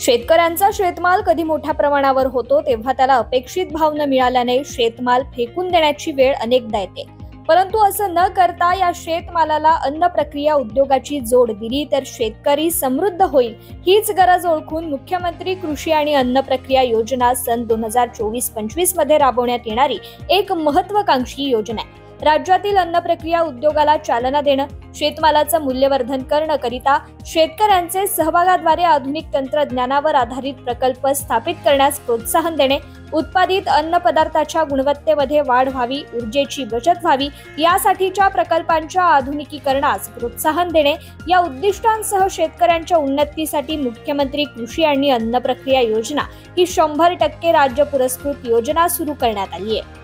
शेतकऱ्यांचा शेतमाल कधी मोठ्या प्रमाणावर होतो तेव्हा त्याला अपेक्षित भाव न मिळाल्याने शेतमाल फेकून देण्याची वेळ अनेकदा येते। परंतु असं न करता या शेतमालाला अन्न प्रक्रिया उद्योगाची जोड दिली तर शेतकरी समृद्ध होईल। हीच गरज ओळखून मुख्यमंत्री कृषी आणि अन्न प्रक्रिया योजना सन 2024-25 मध्ये राबवण्यात येणारी एक महत्त्वाकांक्षी योजना आहे। राज्यातील अन्न प्रक्रिया उद्योगाला चालना देणं, शेतमालाचं मूल्यवर्धन करणं करिता शेतकऱ्यांचे सहभागाद्वारे आधुनिक तंत्रज्ञानावर आधारित प्रकल्प स्थापित करण्यास प्रोत्साहन देणे, उत्पादित अन्न पदार्थाच्या गुणवत्तेमध्ये वाढ व्हावी, ऊर्जेची बचत व्हावी यासाठीच्या प्रकल्पांच्या आधुनिकीकरणास प्रोत्साहन देणे या उद्दिष्टांसह शेतकऱ्यांच्या उन्नतीसाठी मुख्यमंत्री कृषी आणि अन्न प्रक्रिया योजना ही 100% राज्य पुरस्कृत योजना सुरू करण्यात आली आहे।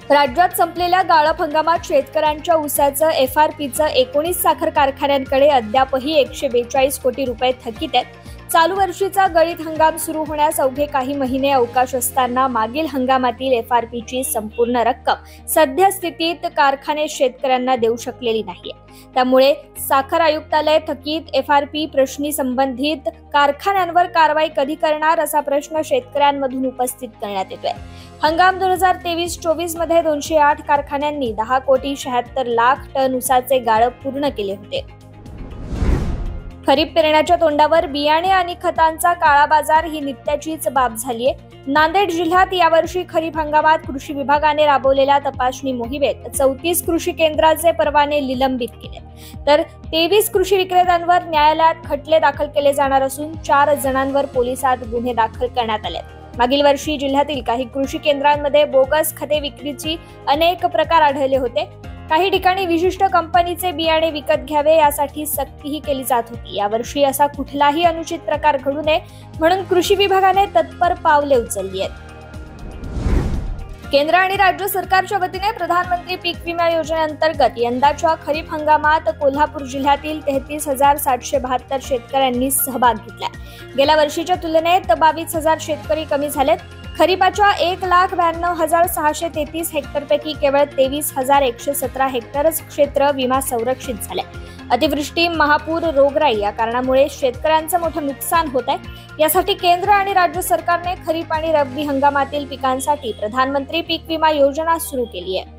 राज्यात संपलेल्या गाळप हंगामात शेतकऱ्यांच्या ऊसाचं FRPचं 19 साखर कारखान्यांकडे अद्यापही 142 कोटी रुपये थकीत आहेत। चालू वर्षीचा गळीत हंगाम सुरू होण्यास अवघे काही महिने अवकाश असताना मागील हंगामातील FRPची संपूर्ण रक्कम सध्या स्थितीत कारखाने शेतकऱ्यांना देऊ शकलेली नाहीये। त्यामुळे साखर आयुक्तालय थकीत FRP प्रश्नी संबंधित कारखान्यांवर कारवाई कधी करणार असा प्रश्न शेतकऱ्यांमधून उपस्थित करण्यात येतोय। हंगाम 2023-24 मध्ये 208 कारखान्यांनी 10 कोटी 76 लाख टन ऊसाचे गाळप पूर्ण केले होते। खरीप पेरण्याच्या तोंडावर बियाणे आणि खतांचा काळा बाजार ही नित्याचीच बाब झालीय। नांदेड जिल्ह्यात यावर्षी खरीप हंगामात कृषी विभागाने राबवलेल्या तपासणी मोहिमेत 34 कृषी केंद्राचे परवाने निलंबित केले, तर 23 कृषी विक्रेत्यांवर न्यायालयात खटले दाखल केले जाणार असून 4 जणांवर पोलिसात गुन्हे दाखल करण्यात आले। मागील वर्षी जिल्ह्यातील काही कृषी केंद्रांमध्ये बोगस खते विक्रीची अनेक प्रकार आढळले होते। काही ठिकाणी विशिष्ट कंपनीचे बियाणे विकत घ्यावे यासाठी सक्तीही केली जात होती। यावर्षी असा कुठलाही अनुचित प्रकार घडू नये म्हणून कृषी विभागाने तत्पर पावले उचलली आहेत। केंद्र आणि राज्य सरकारच्या वतीने प्रधानमंत्री पीक विमा योजनेअंतर्गत यंदाच्या खरीप हंगामात कोल्हापूर जिल्ह्यातील 33,772 शेतकऱ्यांनी सहभाग घेतला। गेल्या वर्षीच्या तुलनेत 22,000 शेतकरी कमी झालेत। खरीपाच्या 1,92,633 हेक्टरपैकी केवळ 23,117 हेक्टरच क्षेत्र विमा संरक्षित झाले। अतिवृष्टी, महापूर, रोगराई या कारणामुळे शेतकऱ्यांचं मोठं नुकसान होत आहे। यासाठी केंद्र आणि राज्य सरकारने खरीप आणि रब्बी हंगामातील पिकांसाठी प्रधानमंत्री पीक विमा योजना सुरू केली आहे।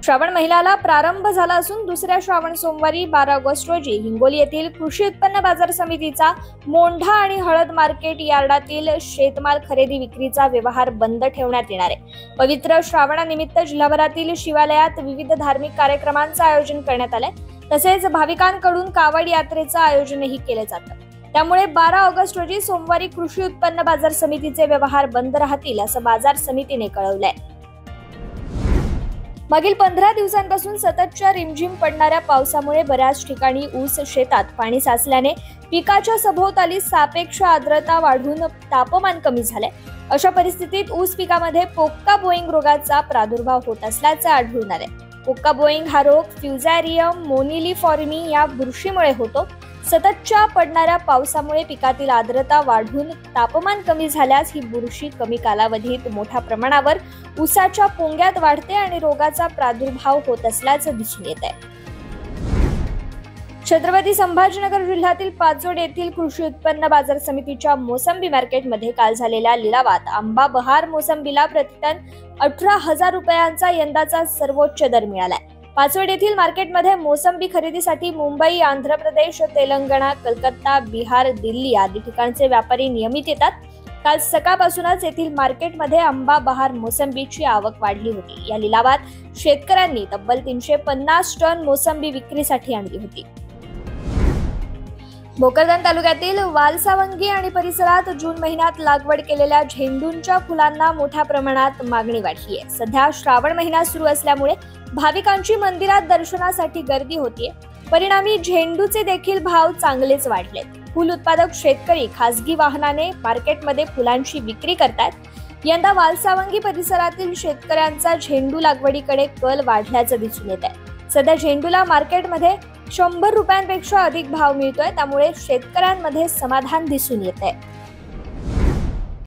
श्रावण महिन्याला प्रारंभ झाला असून दुसऱ्या श्रावण सोमवारी 12 ऑगस्ट रोजी हिंगोली येथील कृषी उत्पन्न बाजार समितीचा मोंढा आणि हळद मार्केट यार्डातील शेतमाल खरेदी विक्रीचा व्यवहार बंद ठेवण्यात येणार आहे। पवित्र श्रावणानिमित्त जिल्हाभरातील शिवालयात विविध धार्मिक कार्यक्रमांचं आयोजन करण्यात आलंय, तसेच भाविकांकडून कावड यात्रेचं आयोजनही केलं जातं। त्यामुळे 12 ऑगस्ट रोजी सोमवारी कृषी उत्पन्न बाजार समितीचे व्यवहार बंद राहतील असं बाजार समितीने कळवलंय। मागील 15 दिवसांपासून सततच्या रिमझिम पडणाऱ्या पावसामुळे बऱ्याच ठिकाणी ऊस शेतात पाणी साचल्याने पिकाच्या सभोवताली सापेक्ष आर्द्रता वाढून तापमान कमी झाले। अशा परिस्थितीत ऊस पिकामध्ये पोक्का बोईंग रोगाचा प्रादुर्भाव होत असल्याचे आढळून आले। पोक्का बोईंग हा रोग फ्युझॅरियम मोनिलिफॉर्मी या बुरशीमुळे होतो। सततच्या पडणाऱ्या पावसामुळे पिकातील आर्द्रता वाढून तापमान कमी झाल्यास ही बुरशी कमी कालावधीत मोठ्या प्रमाणावर ऊसाच्या पोंग्यात वाढते आणि रोगाचा प्रादुर्भाव होत असल्याचं दिसून येत आहे। छत्रपती संभाजीनगर जिल्ह्यातील पाचोड येथील कृषी उत्पन्न बाजार समितीच्या मोसंबी मार्केटमध्ये काल झालेल्या लिलावात आंबा बहार मोसंबीला प्रतिटन 18,000 रुपयांचा यंदाचा सर्वोच्च दर मिळालाय। पाचोड येथील मार्केटमध्ये मोसंबी खरेदीसाठी मुंबई, आंध्र प्रदेश, तेलंगणा, कलकत्ता, बिहार, दिल्ली आदी ठिकाणचे व्यापारी नियमित येतात। काल सकाळपासूनच येथील मार्केटमध्ये आंबा बहार मोसंबीची आवक वाढली होती। या लिलावात शेतकऱ्यांनी तब्बल 350 टन मोसंबी विक्रीसाठी आणली होती। भोकरदन तालुक्यातील वालसावंगी आणि परिसरात जून महिन्यात लागवड केलेल्या झेंडूंच्या फुलांना मोठ्या प्रमाणात मागणी वाढली आहे। सध्या श्रावण महिना सुरू असल्यामुळे भाविकांची मंदिरात दर्शनासाठी गर्दी होतीये। परिणामी झेंडूचे देखील भाव चांगलेच वाढलेत। फुल उत्पादक शेतकरी खासगी वाहनाने मार्केटमध्ये फुलांची विक्री करतात। यंदा वालसावंगी परिसरातील शेतकऱ्यांचा झेंडू लागवडीकडे कल वाढल्याचं दिसून येत आहे। सध्या झेंडूला मार्केटमध्ये 100 रुपयांपेक्षा अधिक भाव मिळतोय, त्यामुळे शेतकऱ्यांमध्ये समाधान दिसून येत आहे।